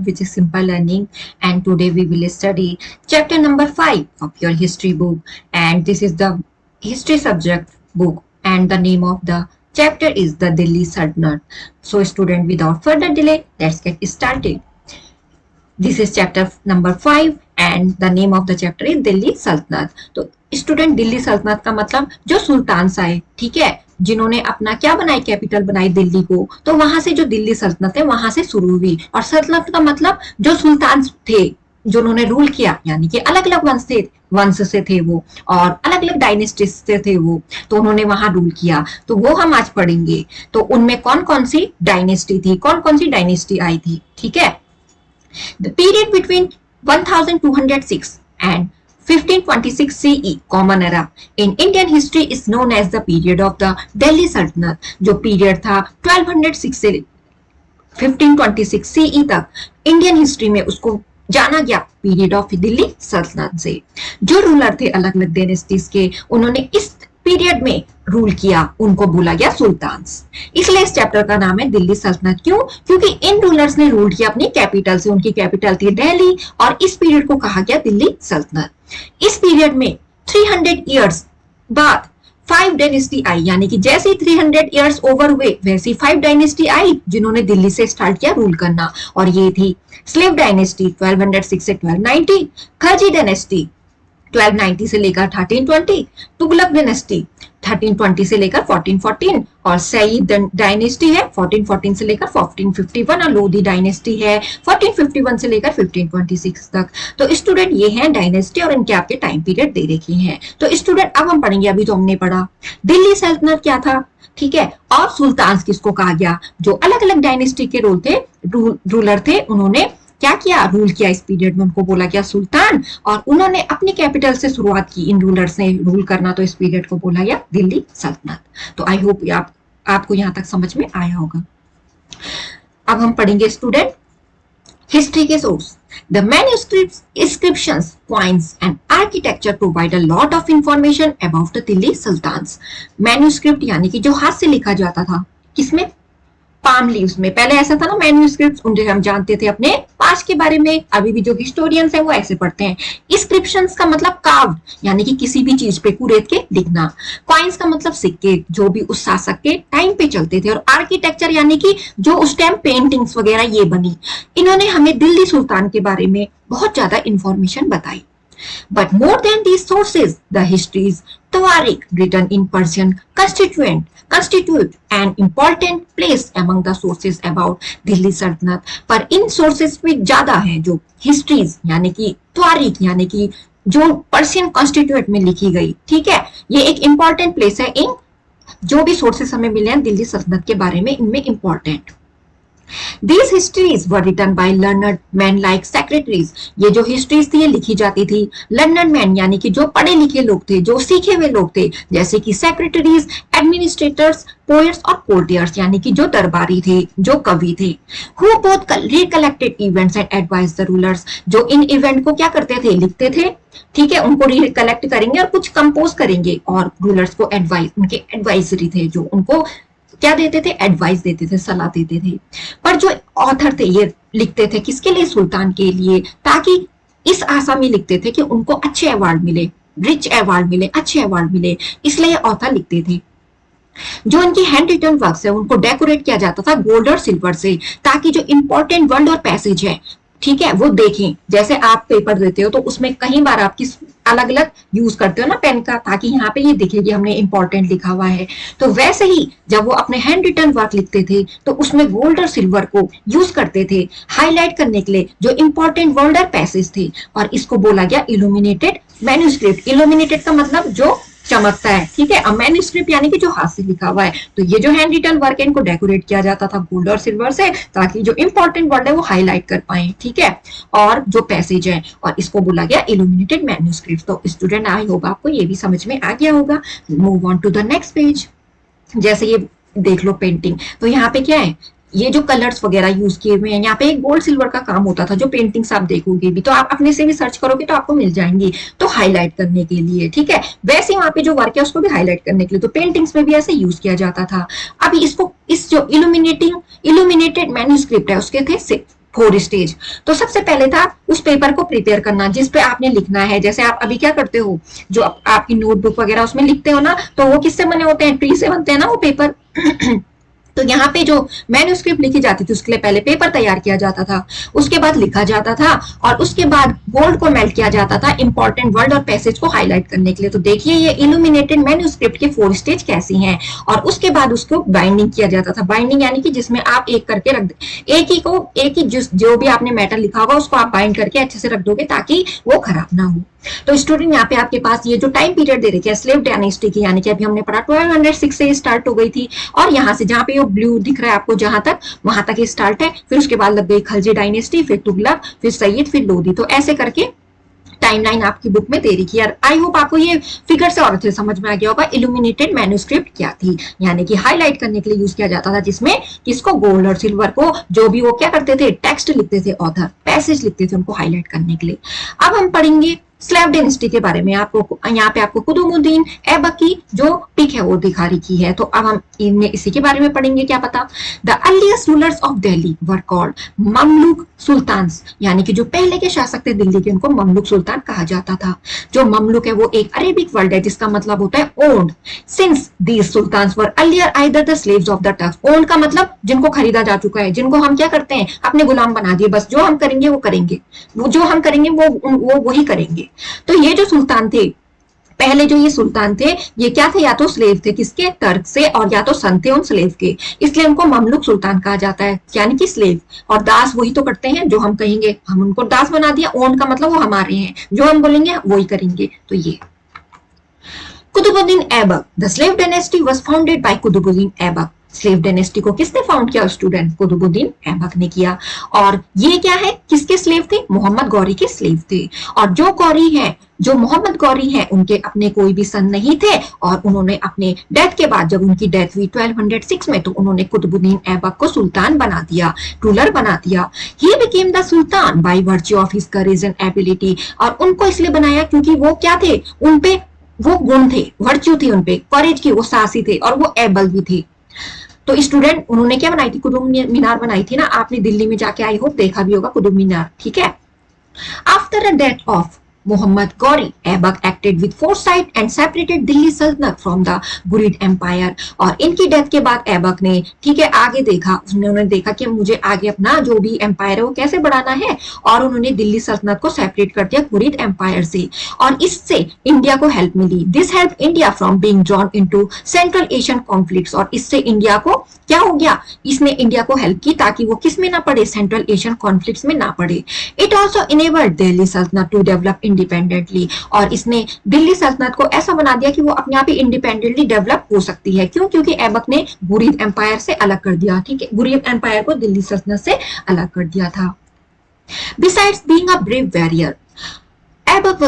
which is Simple Learning, and today we will study chapter number 5 of your history book, and this is the history subject book, and the name of the chapter is the Delhi Sultanate. So student, without further delay, let's get started. This is chapter number 5 and the name of the chapter is Delhi Sultanate. तो student, Delhi सल्तनत का मतलब जो सुल्तान आए, ठीक है, जिन्होंने अपना क्या बनाई, कैपिटल बनाई दिल्ली को, तो वहां से जो दिल्ली सल्तनत है वहां से शुरू हुई। और सल्तनत का मतलब जो सुल्तान थे जिन्होंने रूल किया, यानी कि अलग अलग वंश से थे वो, और अलग अलग डायनेस्टी से थे वो, तो उन्होंने वहां रूल किया। तो वो हम आज पढ़ेंगे। तो उनमें कौन कौन सी डायनेस्टी थी, कौन कौन सी डायनेस्टी आई थी, ठीक है। The period between 1206 and 1526 CE common era in Indian history is known as the period of the Delhi Sultanate। जो पीरियड था 1206 से 1526 CE तक इंडियन हिस्ट्री में उसको जाना गया पीरियड ऑफ दिल्ली सल्तनत से। जो रूलर थे अलग अलग डायनेस्टीज के, उन्होंने इस पीरियड में रूल किया, उनको बोला गया सुल्तान। इसलिए इस चैप्टर का नाम है दिल्ली सल्तनत। क्यों? क्योंकि इन रूलर्स ने रूल किया अपनी कैपिटल से, उनकी कैपिटल थी दिल्ली, और इस पीरियड को कहा गया दिल्ली सल्तनत। इस पीरियड में 300 इयर्स बाद 5 डायनेस्टी आई, यानी कि जैसे 300 इयर्स ओवर हुए वैसी 5 डायनेस्टी आई जिन्होंने दिल्ली से स्टार्ट किया रूल करना। और ये थी स्लेव डायनेस्टी 1206 से 1290, खलजी डायनेस्टी 1290 से लेकर 1320, तुगलक डायनेस्टी 1320 से लेकर 1414, और सईद डायनेस्टी है 1414 से लेकर 1451, और लोधी डायनेस्टी है 1451 से लेकर 1526 तक। तो स्टूडेंट, ये हैं डायनेस्टी और इनके आपके टाइम पीरियड दे रखे हैं। तो स्टूडेंट, अब हम पढ़ेंगे, अभी तो हमने पढ़ा दिल्ली सल्तनत क्या था, ठीक है, और सुल्तान किसको कहा गया। जो अलग अलग डायनेस्टी के रूलर थे, उन्होंने क्या किया, रूल किया इस पीरियड में, उनको बोला गया सुल्तान, और उन्होंने अपनी कैपिटल से शुरुआत की इन रूलर्स ने रूल करना, तो इस पीरियड को बोला गया दिल्ली सल्तनत। तो आई होप आपको यहां तक समझ में आया होगा। अब हम पढ़ेंगे स्टूडेंट हिस्ट्री के source. The manuscripts, inscriptions, coins and architecture provide a lot of information about the Delhi Sultans। Manuscript यानी कि जो हाथ से लिखा जाता था, किसमें, पाम लीव्स में। पहले ऐसा था ना, मैन्यूस्क्रिप्ट्स, उनसे हम जानते थे अपने पास्ट के बारे में। अभी भी जो हिस्टोरियंस हैं वो ऐसे पढ़ते हैं। इंस्क्रिप्शंस का मतलब कार्व्ड, यानी कि किसी भी चीज पे कुरेद के लिखना। कॉइन्स का मतलब सिक्के, जो भी उस शासक के टाइम पे चलते थे। और आर्किटेक्चर यानी कि जो उस टाइम पेंटिंग्स वगैरह ये बनी। इन्होंने हमें दिल्ली सुल्तान के बारे में बहुत ज्यादा इंफॉर्मेशन बताई। But more than these sources, the histories Tawarik written in Persian constitute an important place among the sources about Delhi Sultanate। पर इन sources में ज्यादा है जो histories, यानी कि तारीख, यानी कि जो पर्शियन कॉन्स्टिट्यूट में लिखी गई, ठीक है, ये एक important place है। इन जो भी sources हमें मिले हैं दिल्ली सल्तनत के बारे में, इनमें important। These histories were written by learned men like secretaries। ये जो histories थी ये लिखी जाती थी learned men, यानी कि जो पढ़े लिखे लोग थे, जो सीखे हुए लोग थे, जैसे कि secretaries, administrators, poets और courtiers, यानी कि जो दरबारी थे, जो कवि थे। Who both recollected events and advised the rulers। जो इन इवेंट को क्या करते थे, लिखते थे, ठीक है, उनको रिकलेक्ट करेंगे और कुछ कंपोज करेंगे, और रूलर्स को एडवाइस, उनके एडवाइजरी थे, जो उनको क्या देते थे, एडवाइस देते थे, सलाह देते थे। पर जो ऑथर थे ये लिखते थे किसके लिए, सुल्तान के लिए, ताकि इस आशा में लिखते थे कि उनको अच्छे अवार्ड मिले, रिच अवार्ड मिले, अच्छे अवार्ड मिले, इसलिए ऑथर लिखते थे। जो इनकी हैंड रिटन वर्क्स है उनको डेकोरेट किया जाता था गोल्ड और सिल्वर से, ताकि जो इंपॉर्टेंट वर्ड और पैसेज है, ठीक है, वो देखें। जैसे आप पेपर देते हो तो उसमें कई बार आपकी अलग अलग यूज करते हो ना पेन का, ताकि यहाँ पे ये दिखे कि हमने इंपॉर्टेंट लिखा हुआ है। तो वैसे ही जब वो अपने हैंड रिटन वर्क लिखते थे तो उसमें गोल्ड और सिल्वर को यूज करते थे हाईलाइट करने के लिए जो इंपॉर्टेंट वर्ड और पैसेज थे, और इसको बोला गया इल्यूमिनेटेड मैन्यूस्क्रिप्ट। इल्यूमिनेटेड का मतलब जो चमकता है, ठीक है, मैन्यूस्क्रिप्ट यानी कि जो हाथ से लिखा हुआ है। तो ये जो हैंड रिटन वर्क है इनको डेकोरेट किया जाता था गोल्ड और सिल्वर से, ताकि जो इंपॉर्टेंट वर्ड है वो हाईलाइट कर पाए, ठीक है, और जो पैसेज है, और इसको बोला गया इल्यूमिनेटेड मैन्यूस्क्रिप्ट। तो स्टूडेंट, आई होप आपको ये भी समझ में आ गया होगा। Move on to the next page. जैसे ये देख लो पेंटिंग, तो यहाँ पे क्या है, ये जो कलर्स वगैरह यूज किए हुए हैं, यहाँ पे एक गोल्ड सिल्वर का काम होता था। जो पेंटिंग्स आप देखोगे भी, तो आप अपने से भी सर्च करोगे तो आपको मिल जाएंगी, तो हाईलाइट करने के लिए, ठीक है। वैसे वहां पे जो वर्क है उसको भी हाईलाइट करने के लिए, तो पेंटिंग्स में भी ऐसे यूज किया जाता था। अभी इसको, इस जो इल्यूमिनेटेड मैन्यूस्क्रिप्ट है उसके थे फोर स्टेज। तो सबसे पहले था उस पेपर को प्रिपेयर करना जिस पे आपने लिखना है। जैसे आप अभी क्या करते हो, जो आपकी नोटबुक वगैरह उसमें लिखते हो ना, तो वो किससे बने होते हैं, ट्री से बनते हैं ना वो पेपर। तो यहाँ पे जो मैन्युस्क्रिप्ट लिखी जाती थी उसके लिए पहले पेपर तैयार किया जाता था, उसके बाद लिखा जाता था, और उसके बाद बोर्ड को मेल्ट किया जाता था इंपॉर्टेंट वर्ड और पैसेज को हाईलाइट करने के लिए। तो देखिए ये इल्यूमिनेटेड मैन्युस्क्रिप्ट के 4 स्टेज कैसी हैं। और उसके बाद उसको बाइंडिंग किया जाता था। बाइंडिंग यानी कि जिसमें आप एक करके रख दे, एक ही जो भी आपने मैटर लिखा होगा उसको आप बाइंड करके अच्छे से रख दोगे ताकि वो खराब ना हो। तो स्टूडेंट यहाँ पे आपके पास ये जो टाइम पीरियड दे रखी है स्लेव डायनेस्टी की, यानी कि अभी हमने पढ़ा 1206 से स्टार्ट हो गई थी, और यहाँ से जहाँ पे वो ब्लू दिख रहा है आपको जहां तक, वहां तक ये स्टार्ट है। फिर उसके बाद लग गई खलजी डायनेस्टी, फिर तुगलक, फिर सैयद, फिर लोधी। तो ऐसे करके टाइमलाइन आपकी बुक में दे रखी है। आई होप आपको ये फिगर से और अच्छे समझ में आ गया होगा इल्यूमिनेटेड मैन्युस्क्रिप्ट क्या थी, यानी कि हाईलाइट करने के लिए यूज किया जाता था, जिसमें किसको, गोल्ड और सिल्वर को, जो भी वो क्या करते थे, टेक्स्ट लिखते थे, ऑथर पैसेज लिखते थे, उनको हाईलाइट करने के लिए। अब हम पढ़ेंगे स्लेव डायनेस्टी के बारे में। आपको यहाँ पे आपको कुतुबुद्दीन ऐबक की जो पिक है वो दिखा रखी है। तो अब हम इनमें इसी के बारे में पढ़ेंगे। क्या पता, the earliest rulers of Delhi were called Mamluk sultans, यानी कि जो पहले के शासक थे दिल्ली के उनको ममलुक सुल्तान कहा जाता था। जो ममलुक है वो एक अरेबिक वर्ड है जिसका मतलब होता है owned. Since these sultans were earlier either the slaves of the टफ। ओन्ड का मतलब जिनको खरीदा जा चुका है, जिनको हम क्या करते हैं, अपने गुलाम बना दिए, बस जो हम करेंगे वो करेंगे, वो जो हम करेंगे वो वही करेंगे। तो ये जो सुल्तान थे, पहले जो ये सुल्तान थे, ये क्या थे, या तो स्लेव थे किसके, टर्क से, और या तो सन थे उन स्लेव के, इसलिए उनको ममलुक सुल्तान कहा जाता है, यानी कि स्लेव। और दास वही तो करते हैं जो हम कहेंगे, हम उनको दास बना दिया। ओन का मतलब वो हमारे हैं, जो हम बोलेंगे वही करेंगे। तो ये Qutubuddin Aibak, the slave dynasty was founded by Qutubuddin Aibak. Slave dynasty को किसने फाउंड किया, स्टूडेंट, कुतुबुद्दीन ऐबक ने किया। और ये क्या है, किसके स्लेव थे, मोहम्मद गौरी के स्लेव थे। और जो गौरी हैं, जो मोहम्मद गौरी हैं, उनके अपने कोई भी सन नहीं थे, और उन्होंने अपने डेथ के बाद, जब उनकी डेथ हुई 1206 में, तो उन्होंने कुतुबुद्दीन ऐबक को सुल्तान बना दिया, रूलर बना दिया। He became the sultan by virtue of his courage and ability. और उनको इसलिए बनाया क्योंकि वो क्या थे, उनपे वो गुण थे, वर्च्यू थी उनपे, करेज की, वो साहसी थे, और वो एबल भी थे। तो स्टूडेंट उन्होंने क्या बनाई थी, कुतुब मीनार बनाई थी ना, आपने दिल्ली में जाके आई होप देखा भी होगा कुतुब मीनार, ठीक है। After the death of Muhammad Ghori, Aibak acted with foresight and separated Delhi सल्तनत from the Ghurid Empire। और इनकी डेथ के बाद ऐबक ने, ठीक है, आगे देखा, उन्होंने देखा कि मुझे आगे अपना जो भी एम्पायर है वो कैसे बढ़ाना है, और उन्होंने दिल्ली सल्तनत को सेपरेट कर दिया गुरिद एम्पायर से, और इससे इंडिया को हेल्प मिली। This help India from being drawn into central Asian conflicts. और इससे इंडिया को क्या हो गया, इसने इंडिया को हेल्प की ताकि वो किस में ना पड़े, सेंट्रल एशियन कॉन्फ्लिक्ट्स में ना पड़े। इट ऑल्सो इनेबल्ड दिल्ली सल्तनत टू डेवलप इंडिपेंडेंटली। और इसने दिल्ली सल्तनत को ऐसा बना दिया कि वो अपने आप ही इंडिपेंडेंटली डेवलप हो सकती है। क्यों, क्योंकि ऐबक ने गुरिद एम्पायर से अलग कर दिया, ठीक है, गुरिद एम्पायर को दिल्ली सल्तनत से अलग कर दिया था। Besides being a brave warrior, Aibak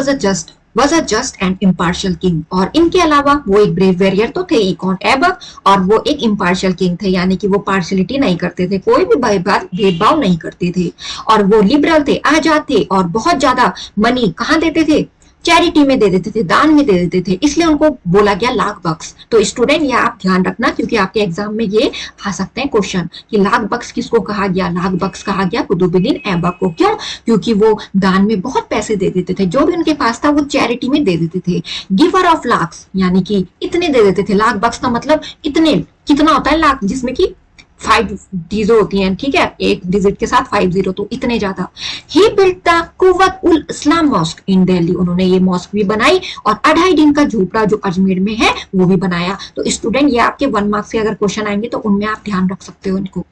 was a just and impartial king। और इनके अलावा वो एक ब्रेव वॉरियर तो थे ही, कौन, ऐबक, और वो एक इम्पार्शियल किंग थे, यानी कि वो पार्शियलिटी नहीं करते थे, कोई भी भेदभाव नहीं करते थे, और वो लिबरल थे, आजाद थे, और बहुत ज्यादा मनी कहाँ देते थे, चैरिटी में दे देते थे, दान में दे देते थे, इसलिए उनको बोला गया लाख बख्श। तो स्टूडेंट ये आप ध्यान रखना, क्योंकि आपके एग्जाम में ये आ सकते हैं क्वेश्चन कि लाख बख्श किसको कहा गया, लाख बख्श कहा गया कुतुबुद्दीन ऐबक को। क्यों, क्योंकि वो दान में बहुत पैसे दे देते थे, जो भी उनके पास था वो चैरिटी में दे देते थे। गिवर ऑफ लाख्स, यानी कि इतने दे देते थे, लाख बख्श का मतलब इतने, कितना होता है लाख, जिसमें कि 5 डिजिट होती हैं, ठीक है, एक डिजिट के साथ 5 जीरो, तो इतने ज्यादा। He built the Quwwat ul Islam mosque in Delhi, उन्होंने ये मॉस्क भी बनाई, और 2.5 दिन का झोपड़ा जो अजमेर में है वो भी बनाया। तो स्टूडेंट ये आपके 1 मार्क्स से अगर क्वेश्चन आएंगे तो उनमें आप ध्यान रख सकते हो इनको।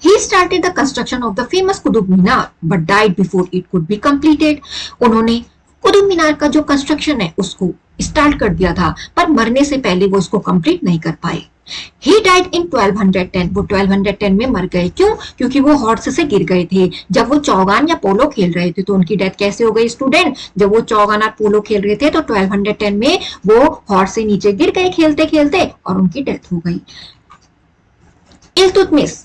He started the construction of the famous Qutub Minar but died before it could be completed। उन्होंने कुतुब मीनार का जो कंस्ट्रक्शन है उसको स्टार्ट कर दिया था, पर मरने से पहले वो इसको कंप्लीट नहीं कर पाए। He died in 1210, वो 1210 में मर गए। क्यों, क्योंकि वो हॉर्स से गिर गए थे जब वो चौगान या पोलो खेल रहे थे। तो उनकी डेथ कैसे हो गई स्टूडेंट, जब वो चौगान और पोलो खेल रहे थे तो 1210 में वो हॉर्स से नीचे गिर गए खेलते खेलते, और उनकी डेथ हो गई। Iltutmish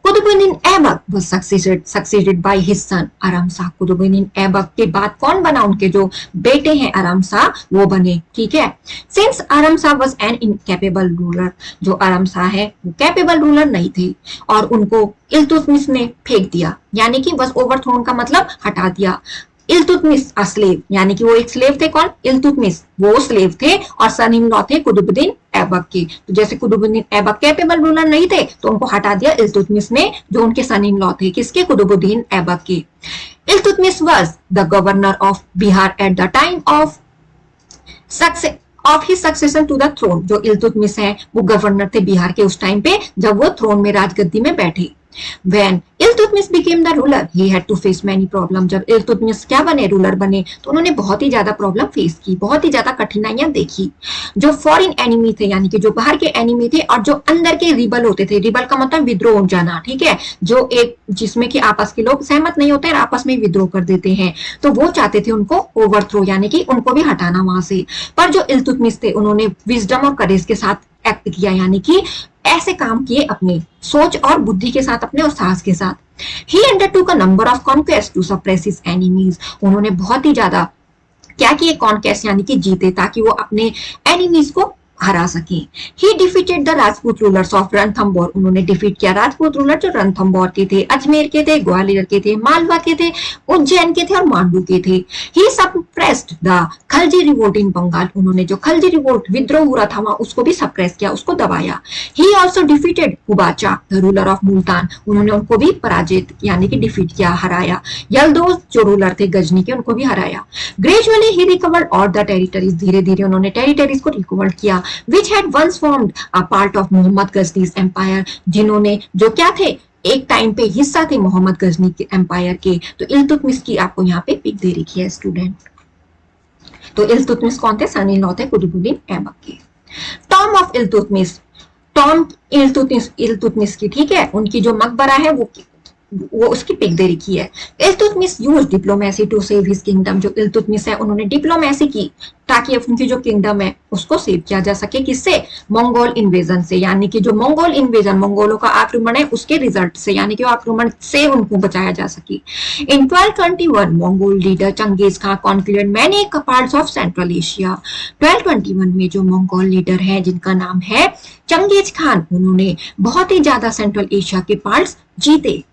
Qutubuddin Aibak was succeeded by his son आराम शाह। कुतुबुद्दीन ऐबक के बाद कौन बना, उनके जो बेटे हैं आराम शाह वो बने, ठीक है। सिंस आराम Shah was an incapable ruler, जो आराम शाह है वो कैपेबल रूलर नहीं थे और उनको इल्तुतमिश ने फेंक दिया, यानी कि was overthrown का मतलब हटा दिया। इल्तुतमिश अ स्लेव, यानी कि वो एक स्लेव थे, कौन, इल्तुतमिश, वो स्लेव थे और सन इन लॉ थे कुतुबुद्दीन ऐबक के। तो जैसे कुतुबुद्दीन ऐबक कैपेबल रूलर नहीं थे तो उनको हटा दिया इल्तुतमिश ने, जो उनके सन इन लॉ थे, किसके, कुतुबुद्दीन ऐबक के। Iltutmish was the governor of Bihar at the time of his succession to the throne, जो इल्तुतमिश है वो गवर्नर थे बिहार के उस टाइम पे जब वो थ्रोन में राजगद्दी में बैठे। When Iltutmish became the ruler, he had to face many problems. जब इल्तुतमिश क्या बने, रूलर बने, तो उन्होंने बहुत ही ज्यादा प्रॉब्लम फेस की, बहुत ही ज्यादा कठिनाइयां देखी। जो फॉरेन एनिमी थे, यानी कि जो बाहर के एनिमी थे, और जो अंदर के रिबल होते थे, रिबल का मतलब विद्रोह जाना, ठीक है, जो एक जिसमें कि आपस के लोग सहमत नहीं होते और आपस में विद्रोह कर देते हैं, तो वो चाहते थे उनको ओवरथ्रो, यानी कि उनको भी हटाना वहां से। पर जो इल्तुतमिश थे उन्होंने विजडम और करेज के साथ एक्ट किया, यानी कि ऐसे काम किए अपने सोच और बुद्धि के साथ, अपने और साहस के साथ। He undertook a number of conquests to suppress his enemies. उन्होंने बहुत ही ज्यादा क्या किए, कॉन्केस्ट यानी कि जीते, ताकि वो अपने एनिमीज को हरा सके। He defeated the Rajput rulers of Ranthambore, उन्होंने डिफीट किया राजपूत रूलर जो रणथंबोर के थे, अजमेर के थे, ग्वालियर के थे, मालवा के थे, उज्जैन के थे और मांडू के थे। He suppressed the Khalji revolt in Bengal, उन्होंने जो खलजी रिवोल्ट विद्रोह हुआ था वहां उसको भी सप्रेस किया, उसको दबाया। He also defeated Qubacha the ruler of Multan, उन्होंने उनको भी पराजित यानी कि डिफीट किया, हराया। यलदोज जो रूलर थे गजनी के, उनको भी हराया। Gradually he recovered all the territories, धीरे धीरे उन्होंने टेरिटरीज को रिकवर किया, which had once formed a part of Mohammad गजनी's empire, जिन्होंने जो क्या थे, एक टाइम पे हिस्सा थे मोहम्मद गजनी के एम्पायर के। तो इल्तुतमिश की आपको यहाँ पे पिक दे रखी है स्टूडेंट। तो इल्तुतमिश कौन थे, सन इन लॉ थे कुतुबुद्दीन ऐबक के। Tom of Iltutmish, Tom Iltutmish की, ठीक है, उनकी जो मकबरा है वो उसकी पिक दे रखी है। Iltutmish used diplomacy to save his kingdom, जो इल्तुतमिश है उन्होंने डिप्लोमेसी की ताकि उनकी जो किंगडम है उसको सेव किया जा सके, किससे, मंगोल इन्वेजन से, यानी कि जो मंगोल इन्वेजन, मंगोलों का आक्रमण है उसके रिजल्ट से, यानी कि आक्रमण से उनको बचाया जा सके। In 1221 Mongol leader Genghis Khan conquered many parts of Central Asia. 1221 में जो मंगोल लीडर है जिनका नाम है चंगेज खान, उन्होंने बहुत ही ज्यादा सेंट्रल एशिया के पार्ट्स जीते।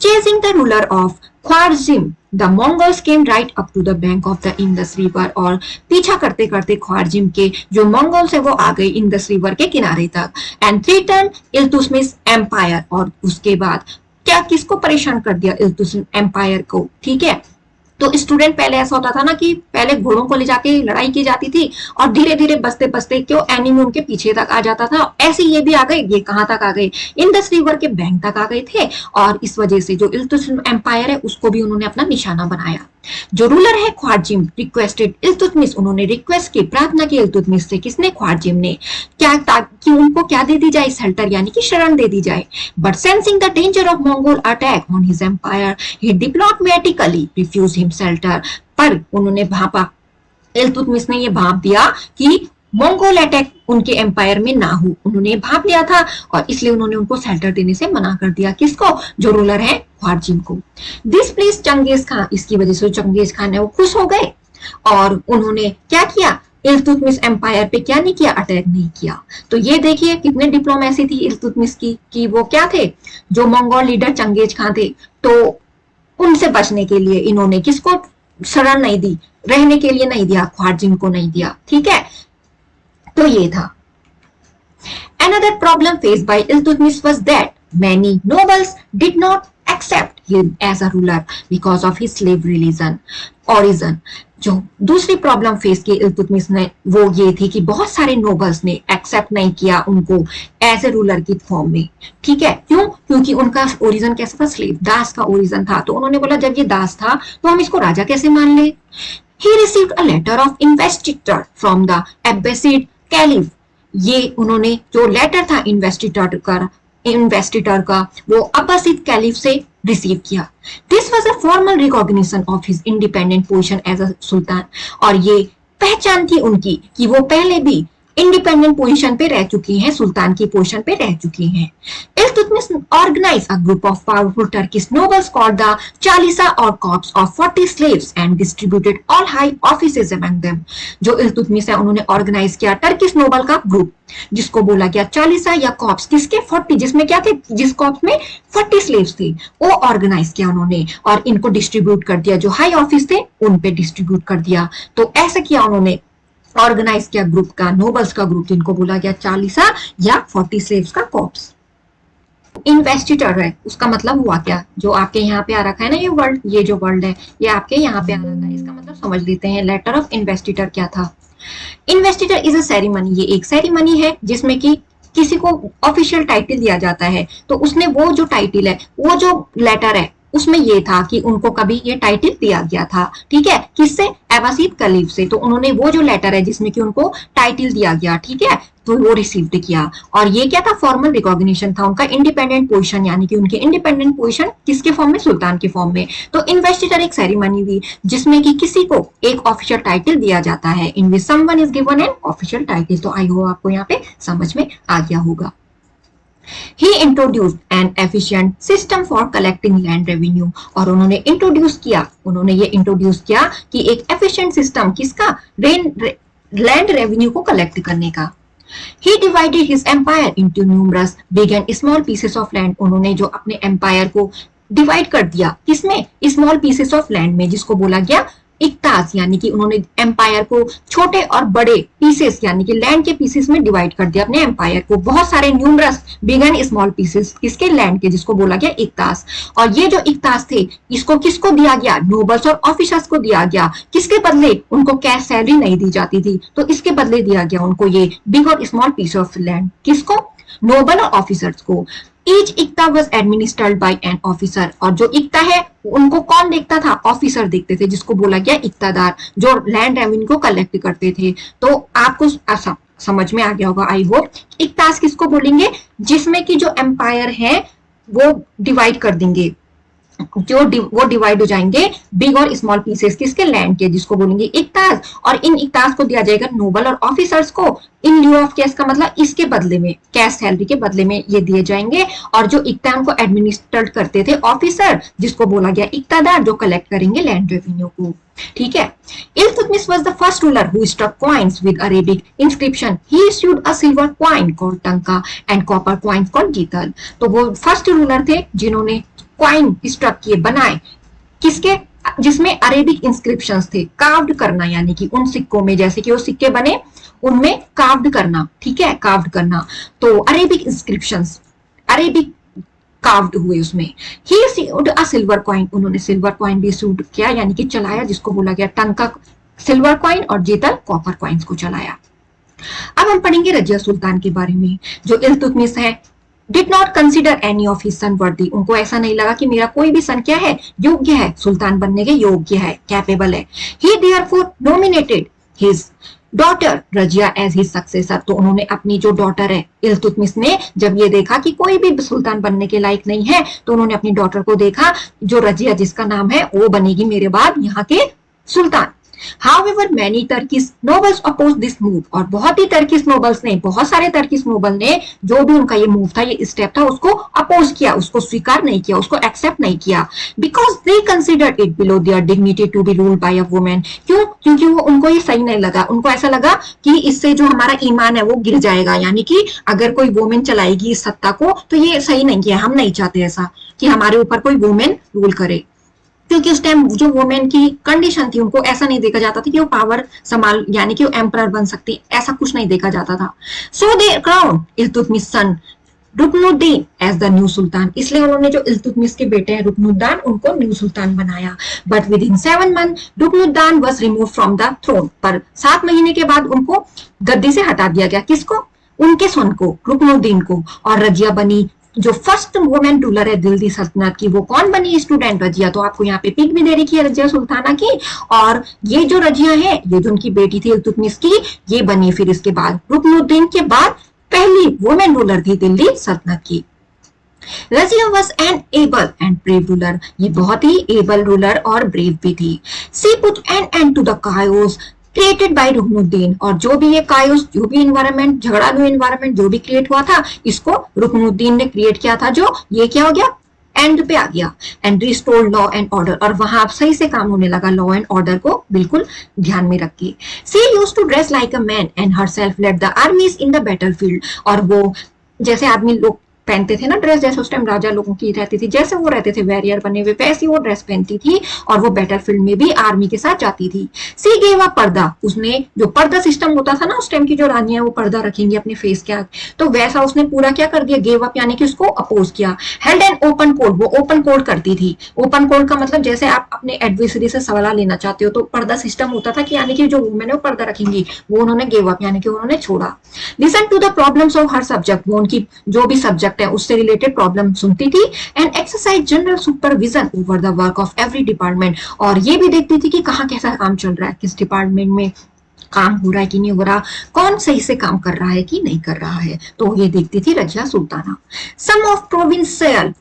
Chasing the ruler of Khwarizm, the Mongols came right up to the bank of the Indus River, और पीछा करते करते ख्वारिज्म के जो मंगोल्स है वो आ गए इंडस रिवर के किनारे तक। एंड थ्रेटन इल्तुतमिश एम्पायर, और उसके बाद क्या किसको परेशान कर दिया, इल्तुतमिश एम्पायर को, ठीक है। तो स्टूडेंट पहले ऐसा होता था ना कि पहले घोड़ों को ले जाके लड़ाई की जाती थी और धीरे धीरे बसते बसते क्यों एनिमी उनके पीछे तक आ जाता था। ऐसे ये भी आ गए, ये कहां तक आ गए, इंडस रिवर के बैंक तक आ गए थे, और इस वजह से जो इल्तुतमिश एम्पायर है उसको भी उन्होंने अपना निशाना बनाया। जो रूलर है ख्वारिज्म रिक्वेस्टेड इल्तुतमिश, उन्होंने रिक्वेस्ट की, प्रार्थना की इल्तुतमिश से, किसने, ख्वारिज्म ने, क्या, ताकि उनको क्या दे दी जाए, शेल्टर यानी कि शरण दे दी जाए। But sensing the danger of Mongol attack on his empire, he diplomatically refuse him shelter, पर उन्होंने भापा, इल्तुतमिश ने ये भाप दिया कि मंगोल अटैक उनके एम्पायर में ना हो, उन्होंने भाप लिया था और इसलिए उन्होंने उनको शेल्टर देने से मना कर दिया, किसको, जो रूलर है ख्वारिज्म को। दिस प्लीज चंगेज खान, इसकी वजह से चंगेज खान है वो खुश हो गए और उन्होंने क्या किया, इल्तुतमिश एम्पायर पे क्या नहीं किया, अटैक नहीं किया। तो ये देखिए कितने डिप्लोमेसी थी इल्तुतमिश की कि वो क्या थे, जो मंगोल लीडर चंगेज खान थे, तो उनसे बचने के लिए इन्होंने किसको शरण नहीं दी, रहने के लिए नहीं दिया, ख्वारिज्म को नहीं दिया, ठीक है। तो ये था। Another problem faced by Iltutmish was that many nobles did not accept him as a ruler because of his slave origin. जो दूसरी प्रॉब्लम फेस की इल्तुतमिश ने वो ये थी कि बहुत सारे नोबल्स ने एक्सेप्ट नहीं किया उनको एज ए रूलर की फॉर्म में, ठीक है। क्यों, क्योंकि उनका ओरिजिन कैसा था, स्लेव, दास का ओरिजिन था। तो उन्होंने बोला जब ये दास था तो हम इसको राजा कैसे मान ले। He received a letter of investiture from the Abbasid Caliph, ये उन्होंने जो लेटर था इन्वेस्टिटर का वो अब्बासिद कैलिफ से रिसीव किया। This was a formal recognition of his independent position as a sultan, और ये पहचान थी उनकी कि वो पहले भी इंडिपेंडेंट पोजीशन पे रह चुकी हैं, सुल्तान की पोजीशन पे रह चुकी हैं। Iltutmish organized a group of powerful Turkish nobles called the Chalisa or corps of 40 slaves and distributed all high offices among them। जो इल्तुतमिश है उन्होंने ऑर्गेनाइज किया टर्किश नोबल का ग्रुप जिसको बोला गया चालीसा या कॉप्स, किसके 40, जिसमें क्या थे, जिस कॉप्स में 40 स्लेव्स थे, वो ऑर्गेनाइज किया उन्होंने और इनको डिस्ट्रीब्यूट कर दिया, जो हाई ऑफिस थे उन पे डिस्ट्रीब्यूट कर दिया। तो ऐसा किया उन्होंने, ऑर्गेनाइज किया ग्रुप का, नोबल्स का ग्रुप जिनको बोला गया चालीसा या 40 स्लेव्स का कॉप्स। इन्वेस्टिटर है, उसका मतलब हुआ क्या, जो आपके यहाँ पे आ रखा है ना ये वर्ड, ये जो वर्ड है ये आपके यहाँ पे आ रखा है, इसका मतलब समझ लेते हैं। लेटर ऑफ इन्वेस्टिटर क्या था? इन्वेस्टिटर इज अ सेरेमनी, ये एक सेरेमनी है जिसमें कि किसी को ऑफिशियल टाइटल दिया जाता है। तो उसने वो जो टाइटल है, वो जो लेटर है उसमें ये था कि उनको कभी ये टाइटल दिया गया था, ठीक है, किससे? अब्बासीद कलीफ से। तो उन्होंने वो जो लेटर है जिसमें कि उनको टाइटल दिया गया, ठीक है, तो वो रिसीव्ड किया। और ये क्या था? फॉर्मल रिकॉग्निशन था उनका इंडिपेंडेंट पोजीशन, यानी कि उनके इंडिपेंडेंट पोजीशन किसके फॉर्म में? सुल्तान के फॉर्म में। तो इन्वेस्टिटर एक सेरेमनी हुई जिसमें कि किसी को एक ऑफिशियल टाइटल दिया जाता है, in which someone is given an official title. तो आई होप आपको यहाँ पे समझ में आ गया होगा। He introduced an efficient system for collecting land revenue। और उन्होंने इंट्रोड्यूस किया, उन्होंने ये इंट्रोड्यूस किया कि एक एफिशिएंट सिस्टम किसका? लैंड रेवेन्यू को कलेक्ट करने का। He divided his empire into numerous big and small pieces of land। उन्होंने जो अपने एम्पायर को डिवाइड कर दिया, किसमें? स्मॉल पीसेस ऑफ लैंड में, जिसको बोला गया इक्तास, यानी कि उन्होंने एम्पायर को छोटे और बड़े पीसेस यानी कि लैंड के पीसेस में डिवाइड कर दिया अपने एम्पायर को। बहुत सारे numerous big and small pieces किसके? लैंड के, जिसको बोला गया इक्तास। और ये जो इक्तास थे इसको किसको दिया गया? नोबल्स और ऑफिसर्स को दिया गया। किसके बदले? उनको कैश सैलरी नहीं दी जाती थी, तो इसके बदले दिया गया उनको ये बिग और स्मॉल पीस ऑफ लैंड। किसको? नोबल और ऑफिसर्स को। Each इक्ता was administered by an officer। और जो इक्ता है उनको कौन देखता था? ऑफिसर देखते थे, जिसको बोला गया इक्तादार, जो लैंड रेवेन्यू को कलेक्ट करते थे। तो आपको समझ में आ गया होगा आई होप। इक्तास किसको बोलेंगे? जिसमें कि जो एम्पायर है वो डिवाइड कर देंगे, वो डिवाइड हो जाएंगे बिग और स्मॉल पीसेस किसके? लैंड के, जिसको बोलेंगे इक्तास। और इन इक्तास को दिया जाएगा नोबल और ऑफिसर्स को इन लिeu ऑफ कैश, का मतलब इसके बदले में, कैश सैलरी के बदले में ये दिए जाएंगे। और जो इक्ता उनको एडमिनिस्ट्रेट करते थे ऑफिसर, जिसको बोला गया इक्तादार, जो कलेक्ट करेंगे लैंड रेवेन्यू को, ठीक है। Iltutmish was the first ruler who struck coins with Arabic inscription। He issued a silver coin called टंका and copper coins called जीतल। तो वो फर्स्ट रूलर थे जिन्होंने क्वाइन स्ट्रक किए, बनाए, किसके? जिसमें अरेबिक इंस्क्रिप्शंस थे, कार्व्ड करना, यानी कि उन सिक्कों में जैसे कि वो सिक्के बने उनमें कार्व्ड करना, ठीक है, कार्व्ड करना। तो अरेबिक इंस्क्रिप्शंस, अरेबिक कार्व्ड हुए उसमें। ही issued a silver coin, उन्होंने सिल्वर कॉइन भी इशू किया, यानी कि चलाया, जिसको बोला गया टंका सिल्वर कॉइन और जीतल कॉपर कॉइन्स को चलाया। अब हम पढ़ेंगे रजिया सुल्तान के बारे में। जो इल्तुतमिश है did not consider any of his son worthy। उनको ऐसा नहीं लगा कि मेरा कोई भी सन क्या है? योग्य है, सुल्तान बनने के योग्य है, कैपेबल है। He therefore nominated his daughter Razia as his successor. तो उन्होंने अपनी जो डॉटर है, इल्तुतमिश ने जब ये देखा कि कोई भी सुल्तान बनने के लायक नहीं है, तो उन्होंने अपनी डॉटर को देखा, जो रजिया जिसका नाम है, वो बनेगी मेरे बाद यहाँ के सुल्तान। However, many Turkish nobles opposed this move। और बहुत ही टर्किश नोबल्स ने, बहुत सारे टर्किश नोबल ने जो भी उनका ये मूव था, ये स्टेप था, उसको अपोज किया, उसको स्वीकार नहीं किया, उसको एक्सेप्ट नहीं किया। Because they considered it below their dignity to be ruled by a woman। क्यों? क्योंकि वो उनको ये सही नहीं लगा, उनको ऐसा लगा कि इससे जो हमारा ईमान है वो गिर जाएगा, यानी कि अगर कोई वुमेन चलाएगी इस सत्ता को तो ये सही नहीं है, हम नहीं चाहते ऐसा कि हमारे ऊपर कोई वुमेन रूल करे। क्योंकि उस टाइम जो वुमेन की कंडीशन थी, उनको ऐसा नहीं देखा जाता था कि वो पावर संभाल, यानी कि वो एम्परर बन सकती, ऐसा कुछ नहीं देखा जाता था। So they crown Iltutmish son Ruknuddin as the new sultan. इसलिए उन्होंने जो इल्तुतमिश के बेटे हैं रुकनुद्दीन, उनको न्यू सुल्तान बनाया। But within 7 months Ruknuddin was remove from the throne. पर 7 महीने के बाद उनको गद्दी से हटा दिया गया। किसको? उनके सन को, रुकनुद्दीन को। और रजिया बनी जो फर्स्ट वुमेन रूलर है दिल्ली सल्तनत की। वो कौन बनी? स्टूडेंट रजिया। तो आपको यहाँ पे पिक भी दे रखी है रजिया सुल्ताना की। और ये जो रजिया है, ये जो उनकी बेटी थी इल्तुतमिश की, ये बनी फिर इसके बाद रुकनुद्दीन के बाद पहली वुमेन रूलर थी दिल्ली सल्तनत की। Razia was an able and brave ruler। ये बहुत ही एबल रूलर और ब्रेव भी थी। She put an end to the chaos created by Ruknuddin. और जो भी ये कायोस, जो भी इन्वायरमेंट, झगड़ालू इन्वायरमेंट जो भी क्रिएट हुआ था, इसको रुकनुद्दीन ने क्रिएट किया था, जो ये क्या हो गया, एंड पे आ गया। And restore law and order, और वहां अब सही से काम होने लगा लॉ एंड ऑर्डर को बिल्कुल ध्यान में रख के। She used to dress like a man and herself led the armies in the battlefield. और वो जैसे आदमी लोग पहनते थे ना ड्रेस, जैसे उस टाइम राजा लोगों की रहती थी, जैसे वो रहते थे वॉरियर बने हुए, वैसी वो ड्रेस पहनती थी और वो बैटलफील्ड में भी आर्मी के साथ जाती थी। सी गेव अ पर्दा, उसने जो पर्दा सिस्टम होता था ना उस टाइम की, जो रानियां वो पर्दा रखेंगी अपने फेस के आगे, तो वैसा उसने पूरा क्या कर दिया, गेव अप, यानी कि उसको अपोज किया। हेल्ड एन ओपन कोड, वो ओपन कोड करती थी। ओपन कोड का मतलब जैसे आप अपने एडवर्सरी से सवाल लेना चाहते हो तो पर्दा सिस्टम होता था कि यानी कि जो वुमेन है वो पर्दा रखेंगी, वो उन्होंने गेव अप यानी कि उन्होंने छोड़ा। Listen to the problems of her subject, वो उनकी जो भी सब्जेक्ट है उससे रिलेटेड प्रॉब्लम सुनती थी। And exercise general supervision over the work of every department, और ये भी देखती थी कि कहाँ कैसा काम चल रहा है, किस डिपार्टमेंट में काम हो रहा है कि नहीं हो रहा, कौन सही से काम कर रहा है कि नहीं कर रहा है, तो ये देखती थी Razia Sultana. Some of provincial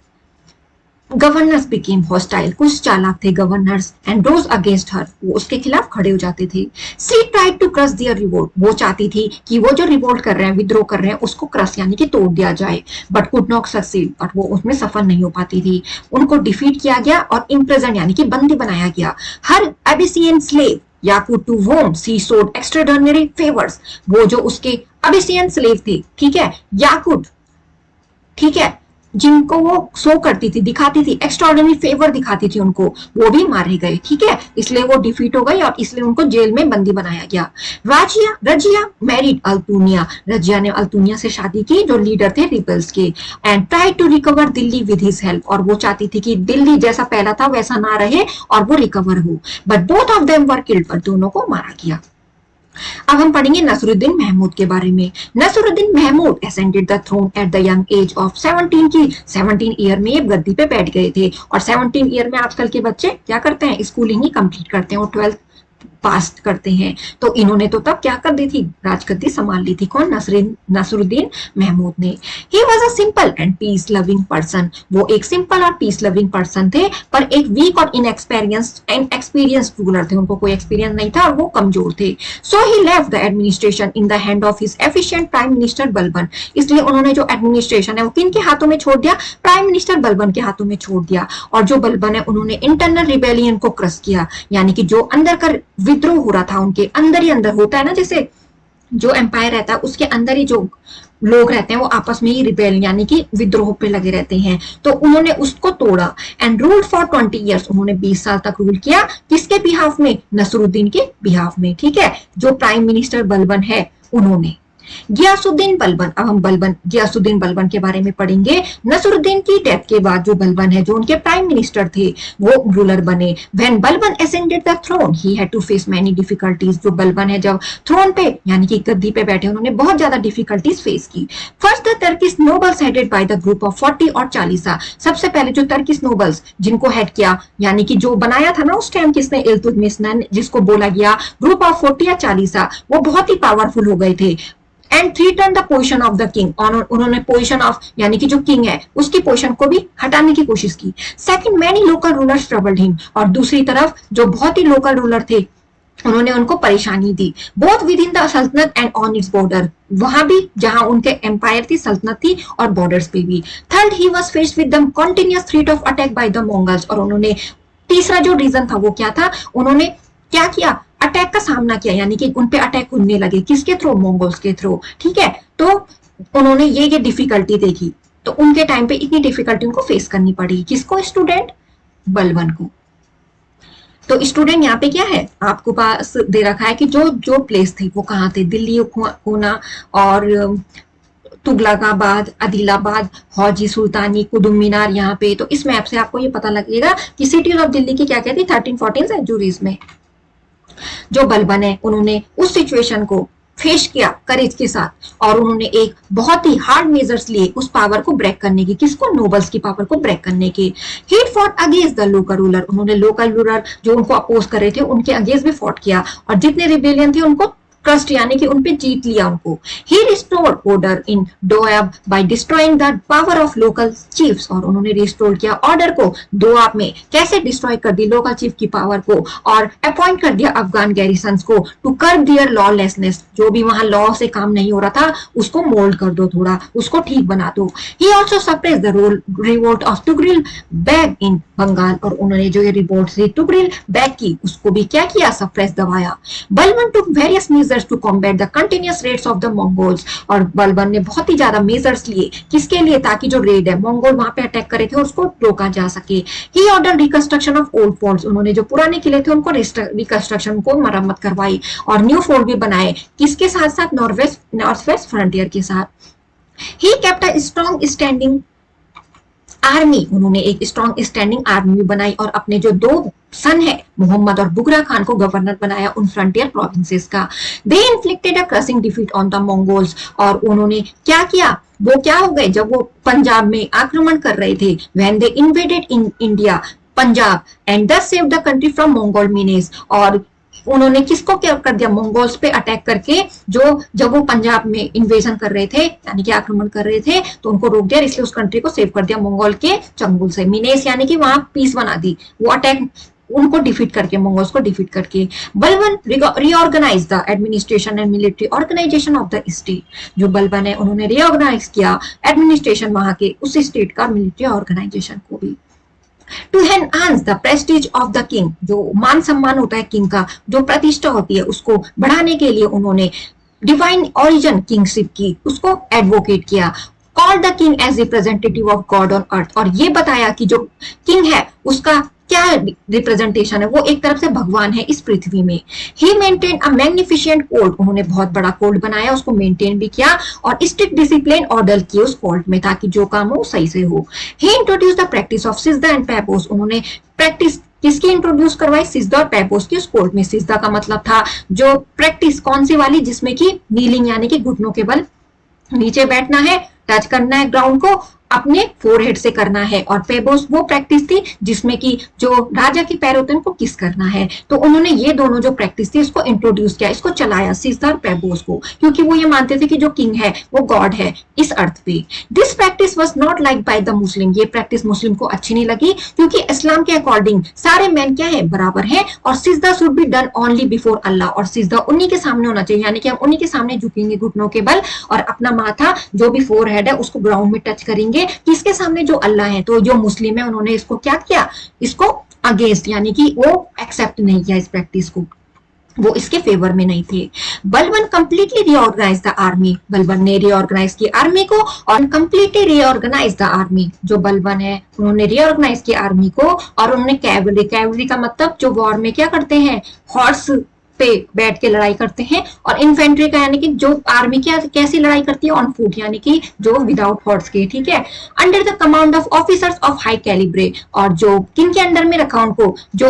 governors became hostile, कुछ चालाक थे governors, and rose against her, वो उसके खिलाफ खड़े हो जाते थे। She tried to crush their revolt, वो चाहती थी कि वो जो रिवोल्ट कर रहे हैं, विद्रोह कर रहे हैं, उसको क्रश यानी कि तोड़ दिया जाए, but could not succeed, but वो उसमें सफल नहीं हो पाती थी। उनको डिफीट किया गया और इम्प्रिजन यानी कि बंदी बनाया गया। हर एबिसियन स्लेव याकूट टू वोम सी सोड एक्स्ट्राऑर्डिनरी फेवर्स, वो जो उसके अबिसियन स्लेव थे, ठीक है, याकूट, ठीक है, जिनको वो शो करती थी, दिखाती थी, एक्स्ट्राऑर्डिनरी फेवर दिखाती थी उनको, वो भी मारे गए, ठीक है, इसलिए वो डिफीट हो गई और इसलिए उनको जेल में बंदी बनाया गया। रजिया मैरिड अल्तुनिया, रजिया ने अल्तुनिया से शादी की जो लीडर थे रिबल्स के। And try to recover Delhi with his help, और वो चाहती थी कि दिल्ली जैसा पहला था वैसा ना रहे और वो रिकवर हो, but both of them were killed, पर दोनों को मारा गया। अब हम पढ़ेंगे नसरुद्दीन महमूद के बारे में। Nasiruddin Mahmud ascended the throne at the young age of 17 की 17 ईयर में ये गद्दी पे बैठ गए थे। और 17 ईयर में आजकल के बच्चे क्या करते हैं, स्कूलिंग ही कंप्लीट करते हैं और 12th पास करते हैं, तो इन्होंने तो तब क्या कर दी थी, राजगद्दी संभाल ली थी। कौन, नसरुद्दीन महमूद ने। He was a simple and peace loving person, वो एक सिंपल और पीस लविंग पर्सन थे, पर एक वीक और इनएक्सपीरियंस्ड रूलर थे, उनको कोई एक्सपीरियंस नहीं था और वो कमजोर थे। So he left the administration in the hand of his efficient prime minister Balban, इसलिए उन्होंने जो एडमिनिस्ट्रेशन है वो किन के हाथों में छोड़ दिया, प्राइम मिनिस्टर बलबन के हाथों में छोड़ दिया। और जो बलबन है उन्होंने इंटरनल रिबेलियन को क्रश किया, यानी कि जो अंदर का विद्रोह हो रहा था उनके अंदर ही अंदर, होता है ना जैसे जो एम्पायर रहता है उसके अंदर ही जो लोग रहते हैं वो आपस में ही रिबेल यानी कि विद्रोह पे लगे रहते हैं, तो उन्होंने उसको तोड़ा। एंड रूल्ड फॉर 20 ईयर्स, उन्होंने 20 साल तक रूल किया, किसके बिहाफ में, नसरुद्दीन के बिहाफ में, ठीक है, जो प्राइम मिनिस्टर बलबन है उन्होंने। गियासुद्दीन बलबन, अब हम गियासुद्दीन बलबन के बारे में पढ़ेंगे। नसरुद्दीन की डेथ के बाद जो बलबन है, जो उनके प्राइम मिनिस्टर थे, वो रूलर बने। When Balban ascended the throne he had to face many difficulties, जो बलबन है जब थ्रोन पे यानी कि गद्दी पे बैठे, उन्होंने बहुत ज्यादा डिफिकल्टीज फेस की। First the Turkish nobles headed by the group of 40 और 40, सबसे पहले जो टर्किश नोबल्स जिनको हेड किया, यानी कि जो बनाया था ना उस टाइम किसने, इल्तुतमिश ने, जिसको बोला गया ग्रुप ऑफ 40 या 40, वो बहुत ही पावरफुल हो गए थे। And threaten the position of the king, उन्होंने पोजीशन ऑफ यानी कि जो किंग है उसकी पोजीशन को भी हटाने की कोशिश की। Second, many local rulers troubled him, और दूसरी तरफ जो बहुत ही लोकल रूलर थे उन्होंने उनको परेशानी दी। बोथ विद इन द सल्तनत एंड ऑन इट्स बॉर्डर, वहां भी जहां उनके एम्पायर थी, सल्तनत थी और बॉर्डर्स पे भी। Third, he was faced with the continuous threat of attack by the Mongols, और उन्होंने तीसरा जो रीजन था वो क्या था, उन्होंने क्या किया, अटैक का सामना किया, यानी कि उन पे अटैक होने लगे, किसके थ्रू, मंगोल्स के थ्रू, ठीक है। तो उन्होंने ये डिफिकल्टी देखी, तो उनके टाइम पे इतनी डिफिकल्टी उनको फेस करनी पड़ी, किसको, स्टूडेंट बलबन को। तो स्टूडेंट यहाँ पे क्या है, आपको पास दे रखा है कि जो जो प्लेस थे वो कहाँ थे, दिल्ली, खूना और तुगलकाबाद, आदिलाबाद, हौजी सुल्तानी, कुतुब मीनार यहाँ पे। तो इस मैप से आपको ये पता लगेगा कि सिटीज ऑफ दिल्ली की क्या क्या थी 13-14 सेंचुरीज में। जो बलबन है उन्होंने उस सिचुएशन को फेस किया करेज के साथ, और उन्होंने एक बहुत ही हार्ड मेजर्स लिए उस पावर को ब्रेक करने की, किसको, नोबल्स की पावर को ब्रेक करने के। He fought against the local ruler, उन्होंने लोकल रूलर जो उनको अपोज कर रहे थे उनके अगेंस्ट भी फॉट किया, और जितने रिबेलियन थे उनको क्रस्ट यानी कि उन पे जीत लिया उनको। He restored order in Doab by destroying the power of local chiefs, और उन्होंने रिस्टोर किया ऑर्डर को दोआब में, कैसे डिस्ट्रॉय कर दी लोकल चीफ की पावर को, और अपॉइंट कर दिया अफगान गैरिसन्स को टू कर्ब दियर लॉलेसनेस, जो भी वहां लॉ से काम नहीं हो रहा था उसको मोल्ड कर दो, थोड़ा उसको ठीक बना दो। He also suppress the revolt of Tughril Beg in Bengal, और उन्होंने जो ये रिवोल्ट थी टुगरिल बैग की उसको भी क्या किया, सप्रेस दबाया। Balban took various measures to combat the continuous raids of the Mongols, और बलबन ने बहुत ही ज्यादा मेजर्स लिए, किसके लिए, ताकि जो रेड है मंगोल वहां पे अटैक करे थे उसको रोका जा सके। He order reconstruction of old forts, उन्होंने जो पुराने किले थे उनको रिकंस्ट्रक्शन को मरम्मत करवाई, और न्यू फोर्ट भी बनाए, किसके साथ साथ, नॉर्थ वेस्ट फ्रंटियर के साथ। He kept a strong standing army, उन्होंने एक स्ट्रॉन्ग स्टैंडिंग आर्मी बनाई, और अपने जो दो सन है मोहम्मद और बुगरा खान को गवर्नर बनाया उन फ्रंटियर प्रोविंसेस का। They inflicted a crushing defeat on the Mongols, और उन्होंने क्या किया, वो क्या हो गए, जब वो पंजाब में आक्रमण कर रहे थे, when they invaded in India Punjab and thus save the country from Mongol menace, और उन्होंने किसको क्या कर दिया, मंगोल्स पे अटैक करके, जो जब वो पंजाब में इन्वेजन कर रहे थे यानी कि आक्रमण कर रहे थे तो उनको रोक दिया, इसलिए उस कंट्री को सेव कर दिया मंगोल के चंगुल से। मीनेस यानी कि वहां पीस बना दी, वो अटैक उनको डिफीट करके, मंगोल्स को डिफीट करके। Balban reorganize the administration and military organization of the state, जो बलबन है उन्होंने रीऑर्गेनाइज किया एडमिनिस्ट्रेशन वहां के उस स्टेट का, मिलिट्री ऑर्गेनाइजेशन को भी। To enhance the prestige of the king, जो मान सम्मान होता है किंग का, जो प्रतिष्ठा होती है उसको बढ़ाने के लिए उन्होंने डिवाइन ओरिजिन किंगशिप की उसको एडवोकेट किया। Call the king as representative of God on earth, और ये बताया कि जो किंग है उसका क्या रिप्रेजेंटेशन है, वो एक तरफ से भगवान है इस पृथ्वी में। ही मेंटेन अ मैग्निफिशिएंट कोर्ट, उन्होंने बहुत बड़ा कोर्ट बनाया, उसको मेंटेन भी किया, और स्ट्रिक्ट डिसिप्लिन ऑर्डर किए उस कोर्ट में, ताकि जो काम हो सही से हो। He introduce the practice of sijda and paibos, उन्होंने प्रैक्टिस किसकी इंट्रोड्यूस करवाई, सिजदा और पैपोस की उस कोर्ट में। सिजदा का मतलब था जो प्रैक्टिस कौन सी वाली, जिसमें की नीलिंग यानी कि घुटनों के बल नीचे बैठना है, टच करना है ग्राउंड को, अपने फोरहेड से करना है, और पेबोस वो प्रैक्टिस थी जिसमें कि जो राजा के पैर होते हैं उनको किस करना है। तो उन्होंने ये दोनों जो प्रैक्टिस थी इसको इंट्रोड्यूस किया, इसको चलाया सिजदा और पेबोस को, क्योंकि वो ये मानते थे कि जो किंग है वो गॉड है इस अर्थ पे। This practice was not like by the Muslim, ये प्रैक्टिस मुस्लिम को अच्छी नहीं लगी, क्योंकि इस्लाम के अकॉर्डिंग सारे मैन क्या है, बराबर है, और sijda should be done only before Allah, और सिजदा उन्हीं के सामने होना चाहिए, यानी कि हम उन्हीं के सामने झुकेंगे घुटनों के बल, और अपना माथा जो भी फोरहेड है उसको ग्राउंड में टच करेंगे, किसके सामने, जो अल्लाह है। तो जो मुस्लिम है उन्होंने इसको क्या किया, इसको अगेंस्ट यानी कि वो एक्सेप्ट नहीं किया इस प्रैक्टिस को, वो इसके फेवर में नहीं थे। Balban completely reorganize the army, Balban ने रीऑर्गेनाइज की आर्मी को, और कंप्लीटली रीऑर्गेनाइज द आर्मी, जो बलबन है उन्होंने रीऑर्गेनाइज की आर्मी को, और उन्होंने कैवलरी, कैवलरी का मतलब जो वॉर में क्या करते हैं, हॉर्स पे बैठ के लड़ाई करते हैं, और इन्फेंट्री का यानी कि जो आर्मी क्या कैसी लड़ाई करती है, ऑन फुट यानी कि जो विदाउट हॉर्स के, ठीक है। Under the command of officers of high calibre, और जो किन के अंडर में रखा उनको, जो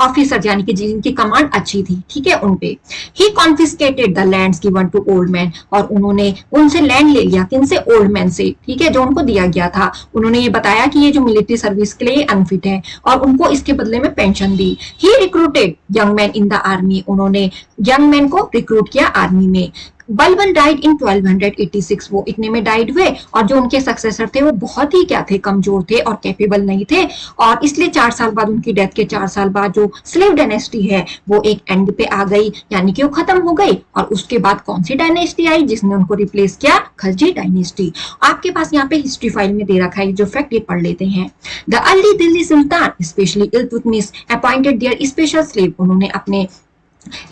ऑफिसर यानी कि जिनकी कमांड अच्छी थी, ठीक है, उनपे। He confiscated the lands given to old man, और उन्होंने उनसे लैंड ले लिया, किनसे, ओल्ड मैन से, ठीक है, जो उनको दिया गया था। उन्होंने ये बताया कि ये जो मिलिट्री सर्विस के लिए अनफिट है, और उनको इसके बदले में pension the. He recruited young man in the army, उन्होंने यंग मैन को रिक्रूट किया आर्मी में। बलबन डाइड इन 1286, वो इतने में डाइड हुए, और जो उनके सक्सेसर थे वो बहुत ही क्या थे, कमजोर थे और कैपेबल नहीं थे, और इसलिए 4 साल बाद, उनकी डेथ के 4 साल बाद जो स्लेव डायनेस्टी है वो एक एंड पे आ गई, यानी कि वो खत्म हो गई। और उसके बाद कौन सी डायनेस्टी आई जिसने उनको रिप्लेस किया, खलजी डायनेस्टी। आपके पास यहाँ पे हिस्ट्री फाइल में दे रखा है, जो फैक्ट ये पढ़ लेते हैं। The early Delhi Sultan specially Iltutmish appointed their special slave, उन्होंने अपने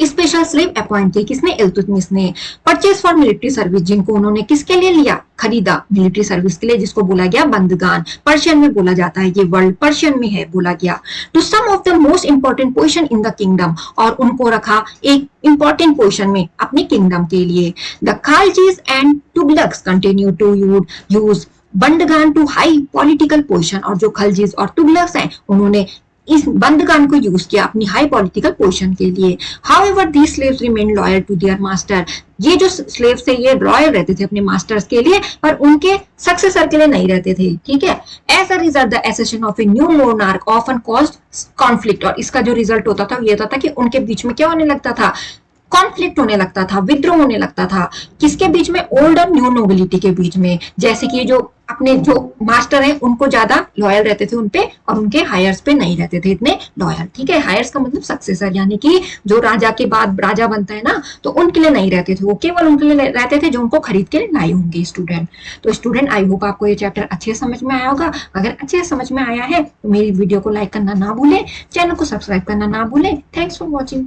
स्पेशल स्लेव अपॉइंट किए, किसने, इल्तुतमिश ने। परचेज फॉर मिलिट्री सर्विस, जिनको उन्होंने किसके लिए लिया, खरीदा मिलिट्री सर्विस के लिए, जिसको बोला गया बंदगान, पर्शियन में बोला जाता है, ये वर्ल्ड पर्शियन में है बोला गया। To some of the most important position in the kingdom, और उनको रखा एक इंपॉर्टेंट पोजीशन में अपने किंगडम के लिए। The Khaljis and Tughlaqs continue to use bandagan to high political position, और जो खलजीज और तुगलक्स हैं उन्होंने इस बंदगान को यूज किया अपनी हाई पॉलिटिकल पोजीशन के लिए। However these slaves remain loyal to their master, ये जो स्लेव्स थे ये लॉयल रहते थे अपने मास्टर्स के लिए, पर उनके सक्सेसर के लिए नहीं रहते थे, ठीक है। As a result the accession of a new monarch often caused conflict, और इसका जो रिजल्ट होता था ये होता था कि उनके बीच में क्या होने लगता था, कॉन्फ्लिक्ट होने लगता था, विद्रोह होने लगता था। किसके बीच में? ओल्ड और न्यू नोबिलिटी के बीच में। जैसे कि जो अपने जो मास्टर हैं उनको ज्यादा लॉयल रहते थे उनपे, और उनके हायर्स पे नहीं रहते थे इतने लॉयल। ठीक है, हायर्स का मतलब सक्सेसर, यानी कि जो राजा के बाद राजा बनता है ना, तो उनके लिए नहीं रहते थे, वो केवल उनके लिए रहते थे जो उनको खरीद के लाए होंगे स्टूडेंट। तो स्टूडेंट, आई होप आपको ये चैप्टर अच्छे से समझ में आया होगा। अगर अच्छे से समझ में आया है तो मेरी वीडियो को लाइक करना ना भूलें, चैनल को सब्सक्राइब करना ना भूलें। Thanks for watching.